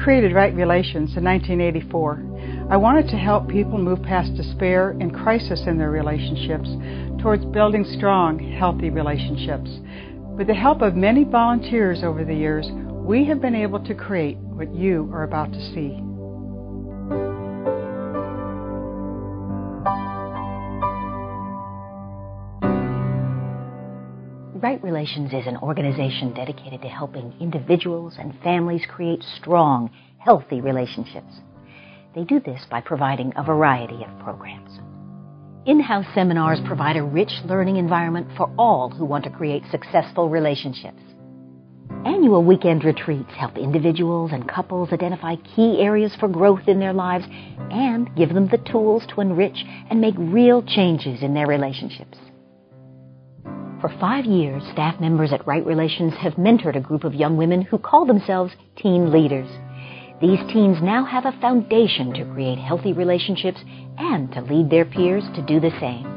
created Right Relations in 1984. I wanted to help people move past despair and crisis in their relationships towards building strong, healthy relationships. With the help of many volunteers over the years, we have been able to create what you are about to see. Right Relations is an organization dedicated to helping individuals and families create strong, healthy relationships. They do this by providing a variety of programs. In-house seminars provide a rich learning environment for all who want to create successful relationships. Annual weekend retreats help individuals and couples identify key areas for growth in their lives and give them the tools to enrich and make real changes in their relationships. For 5 years, staff members at Right Relations have mentored a group of young women who call themselves teen leaders. These teens now have a foundation to create healthy relationships and to lead their peers to do the same.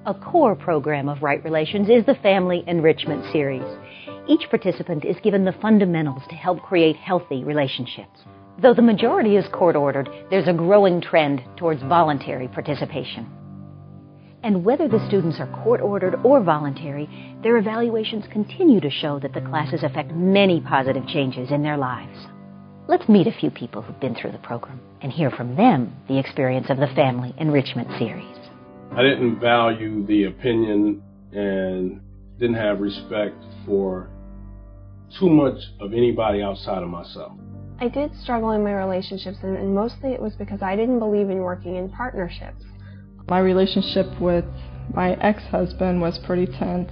A core program of Right Relations is the Family Enrichment Series. Each participant is given the fundamentals to help create healthy relationships. Though the majority is court-ordered, there's a growing trend towards voluntary participation. And whether the students are court-ordered or voluntary, their evaluations continue to show that the classes affect many positive changes in their lives. Let's meet a few people who've been through the program and hear from them the experience of the Family Enrichment Series. I didn't value the opinion and didn't have respect for too much of anybody outside of myself. I did struggle in my relationships, and mostly it was because I didn't believe in working in partnerships. My relationship with my ex-husband was pretty tense.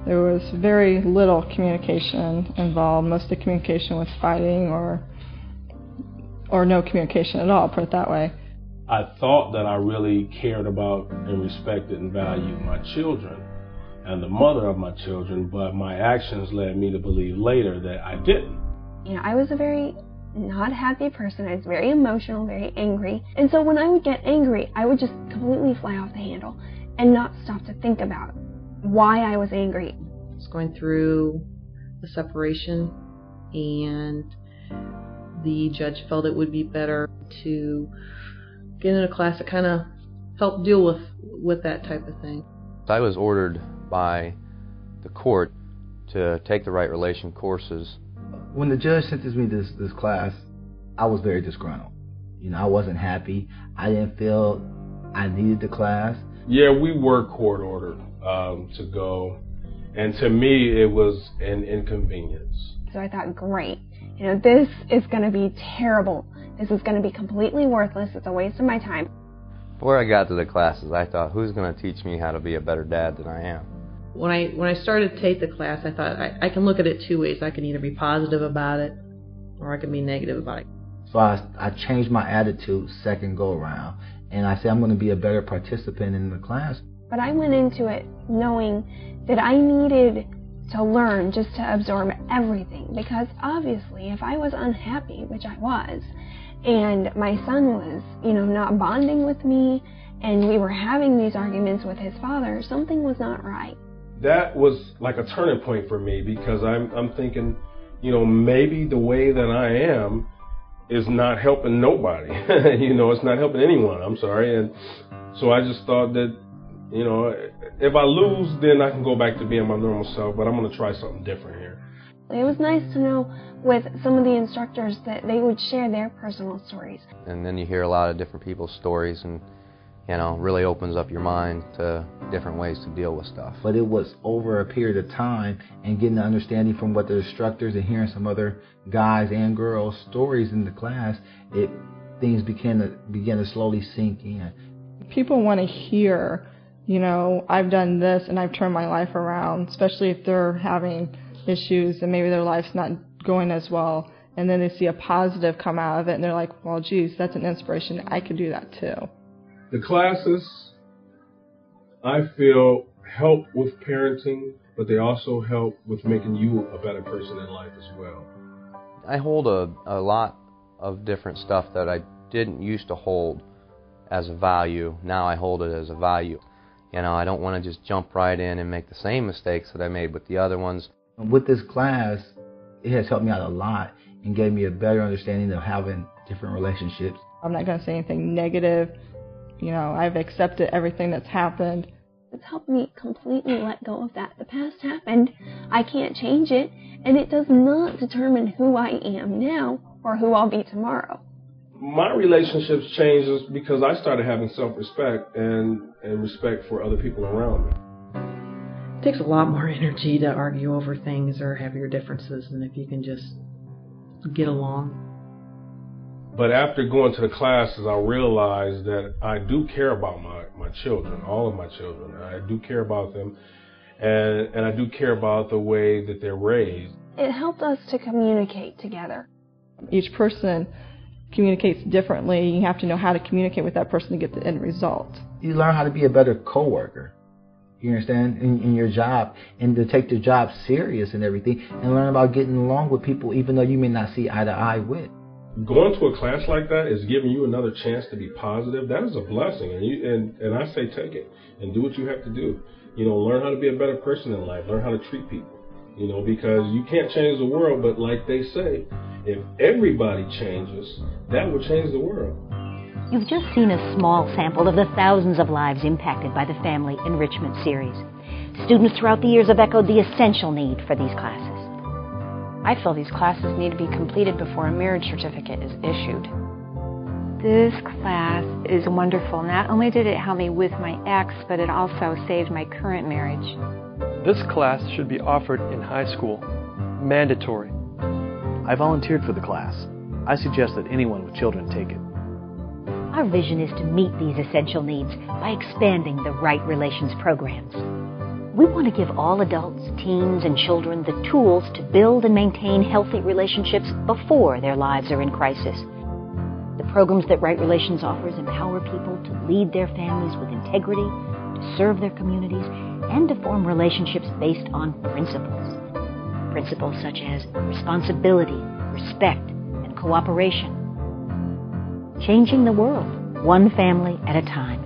There was very little communication involved. Most of the communication was fighting or no communication at all, put it that way. I thought that I really cared about and respected and valued my children and the mother of my children, but my actions led me to believe later that I didn't. You know, I was a very not happy person. I was very emotional, very angry. And so when I would get angry, I would just completely fly off the handle and not stop to think about why I was angry. I was going through a separation, and the judge felt it would be better to get in a class that kind of helped deal with that type of thing. I was ordered by the court to take the Right Relation courses. When the judge sentenced me to this class, I was very disgruntled. You know, I wasn't happy. I didn't feel I needed the class. Yeah, we were court ordered to go, and to me it was an inconvenience. So I thought, great, you know, this is going to be terrible. This is going to be completely worthless. It's a waste of my time. Before I got to the classes, I thought, who's going to teach me how to be a better dad than I am? When I started to take the class, I thought I can look at it two ways. I can either be positive about it, or I can be negative about it. So I changed my attitude second go around, and I said I'm going to be a better participant in the class. But I went into it knowing that I needed to learn just to absorb everything, because obviously if I was unhappy, which I was, and my son was, you know, not bonding with me, and we were having these arguments with his father, something was not right. That was like a turning point for me, because I'm thinking, you know, maybe the way that I am is not helping nobody. You know, it's not helping anyone, I'm sorry. And so I just thought that, you know, if I lose, then I can go back to being my normal self, but I'm going to try something different here. It was nice to know with some of the instructors that they would share their personal stories. And then you hear a lot of different people's stories, and you know, really opens up your mind to different ways to deal with stuff. But it was over a period of time and getting the understanding from what the instructors and hearing some other guys and girls' stories in the class, things began to slowly sink in. People want to hear, you know, I've done this and I've turned my life around, especially if they're having issues and maybe their life's not going as well. And then they see a positive come out of it and they're like, well, geez, that's an inspiration. I could do that too. The classes, I feel, help with parenting, but they also help with making you a better person in life as well. I hold a lot of different stuff that I didn't used to hold as a value. Now I hold it as a value. You know, I don't want to just jump right in and make the same mistakes that I made with the other ones. With this class, it has helped me out a lot and gave me a better understanding of having different relationships. I'm not going to say anything negative. You know, I've accepted everything that's happened. It's helped me completely let go of that. The past happened. I can't change it, and it does not determine who I am now or who I'll be tomorrow. My relationships changed because I started having self-respect and respect for other people around me. It takes a lot more energy to argue over things or have your differences than if you can just get along. But after going to the classes, I realized that I do care about my children, all of my children. I do care about them, and I do care about the way that they're raised. It helped us to communicate together. Each person communicates differently. You have to know how to communicate with that person to get the end result. You learn how to be a better coworker. You understand, in your job, and to take the job serious and everything, and learn about getting along with people even though you may not see eye to eye with. Going to a class like that is giving you another chance to be positive. That is a blessing, and I say take it and do what you have to do. You know, learn how to be a better person in life. Learn how to treat people. You know, because you can't change the world, but like they say, if everybody changes, that will change the world. You've just seen a small sample of the thousands of lives impacted by the Family Enrichment Series. Students throughout the years have echoed the essential need for these classes. I feel these classes need to be completed before a marriage certificate is issued. This class is wonderful. Not only did it help me with my ex, but it also saved my current marriage. This class should be offered in high school. Mandatory. I volunteered for the class. I suggest that anyone with children take it. Our vision is to meet these essential needs by expanding the Right Relations programs. We want to give all adults, teens, and children the tools to build and maintain healthy relationships before their lives are in crisis. The programs that Right Relations offers empower people to lead their families with integrity, to serve their communities, and to form relationships based on principles. Principles such as responsibility, respect, and cooperation. Changing the world, one family at a time.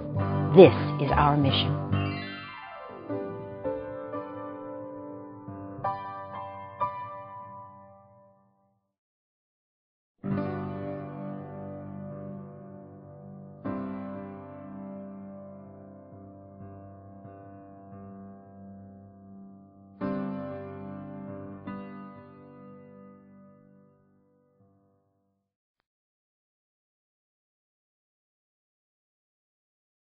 This is our mission.